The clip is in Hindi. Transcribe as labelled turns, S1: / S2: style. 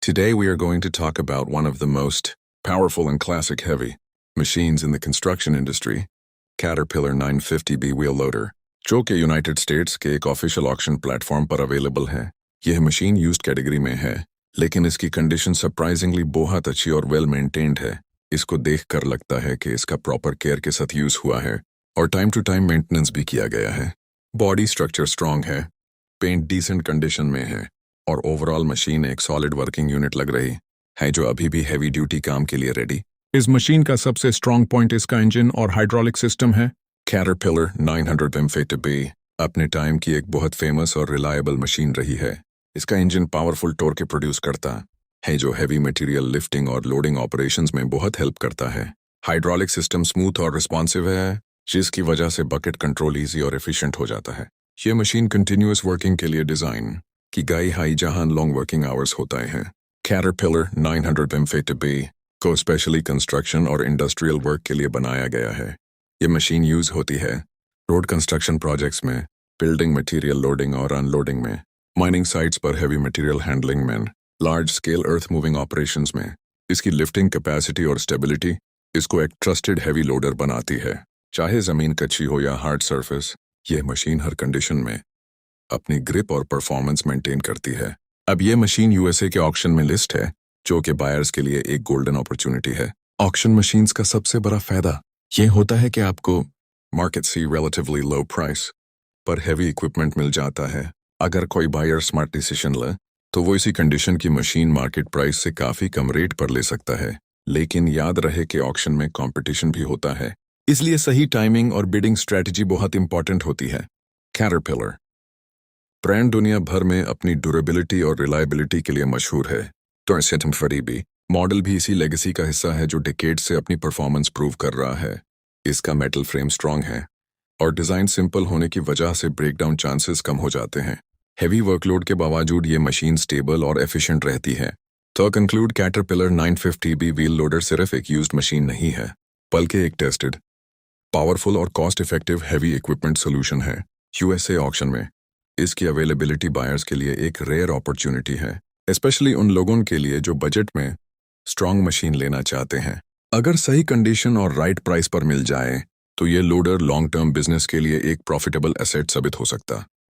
S1: Today we are going to talk about one of the most powerful and classic heavy machines in the construction industry, Caterpillar 950B wheel loader, जो कि यूनाइटेड स्टेट्स के एक ऑफिशियल ऑक्शन प्लेटफॉर्म पर अवेलेबल है। यह मशीन यूज्ड कैटेगरी में है, लेकिन इसकी कंडीशन सरप्राइजिंगली बहुत अच्छी और वेल मेंटेन्ड है। इसको देखकर लगता है कि इसका प्रॉपर केयर के साथ यूज हुआ है और टाइम टू टाइम मेंटेनेंस भी किया गया है। बॉडी स्ट्रक्चर स्ट्रॉन्ग है, पेंट डिसेंट कंडीशन में है और ओवरऑल मशीन एक सॉलिड वर्किंग यूनिट लग रही है जो अभी भी हैवी ड्यूटी काम के लिए रेडी।
S2: इस मशीन का सबसे स्ट्रॉन्ग पॉइंट इसका इंजन और हाइड्रोलिक सिस्टम है।
S1: कैटरपिलर 950B अपने टाइम की एक बहुत फेमस और रिलायबल मशीन रही है। इसका इंजन पावरफुल टॉर्क प्रोड्यूस करता है जो हैवी मटेरियल लिफ्टिंग और लोडिंग ऑपरेशंस में बहुत हेल्प करता है। हाइड्रोलिक सिस्टम स्मूथ और रिस्पॉन्सिव है, जिसकी वजह से बकेट कंट्रोल ईजी और एफिशिएंट हो जाता है। ये मशीन कंटिन्यूअस वर्किंग के लिए डिजाइन की गई है जहां लॉन्ग वर्किंग आवर्स होता है। कैटरपिलर 950B को स्पेशली कंस्ट्रक्शन और इंडस्ट्रियल वर्क के लिए बनाया गया है। ये मशीन यूज होती है रोड कंस्ट्रक्शन प्रोजेक्ट्स में, बिल्डिंग मटेरियल लोडिंग और अनलोडिंग में, माइनिंग साइट्स पर हैवी मटेरियल हैंडलिंग में, large scale earth moving operations में। इसकी लिफ्टिंग कैपेसिटी और स्टेबिलिटी इसको एक ट्रस्टेड हैवी लोडर बनाती है। चाहे जमीन कच्ची हो या हार्ड सरफेस, यह मशीन हर कंडीशन में अपनी ग्रिप और परफॉर्मेंस मेंटेन करती है। अब यह मशीन यूएसए के ऑक्शन में लिस्ट है, जो कि बायर्स के लिए एक गोल्डन अपॉर्चुनिटी है। ऑक्शन मशीन्स का सबसे बड़ा फायदा यह होता है कि आपको मार्केट से रिलेटिवली लो प्राइस पर हैवी इक्विपमेंट मिल जाता है। अगर कोई बायर स्मार्ट डिसीजन ले तो वो इसी कंडीशन की मशीन मार्केट प्राइस से काफी कम रेट पर ले सकता है। लेकिन याद रहे कि ऑक्शन में कंपटीशन भी होता है, इसलिए सही टाइमिंग और बिडिंग स्ट्रेटजी बहुत इंपॉर्टेंट होती है। कैटरपिलर ब्रांड दुनिया भर में अपनी ड्यूरेबिलिटी और रिलायबिलिटी के लिए मशहूर है, तो 950B मॉडल भी इसी लेगेसी का हिस्सा है जो डिकेड से अपनी परफॉर्मेंस प्रूव कर रहा है। इसका मेटल फ्रेम स्ट्रॉन्ग है और डिजाइन सिंपल होने की वजह से ब्रेकडाउन चांसेस कम हो जाते हैं। हैवी वर्कलोड के बावजूद ये मशीन स्टेबल और एफिशिएंट रहती है। तो conclude, caterpillar 950B wheel loader सिर्फ एक यूज्ड मशीन नहीं है, बल्कि एक टेस्टेड, पावरफुल और cost effective heavy equipment solution है। यूएसए ऑक्शन में इसकी अवेलेबिलिटी बायर्स के लिए एक रेयर अपॉर्चुनिटी है, स्पेशली उन लोगों के लिए जो बजट में स्ट्रॉन्ग मशीन लेना चाहते हैं। अगर सही कंडीशन और राइट प्राइस पर मिल जाए तो ये लोडर लॉन्ग टर्म बिजनेस के लिए एक प्रॉफिटेबल एसेट साबित हो सकता।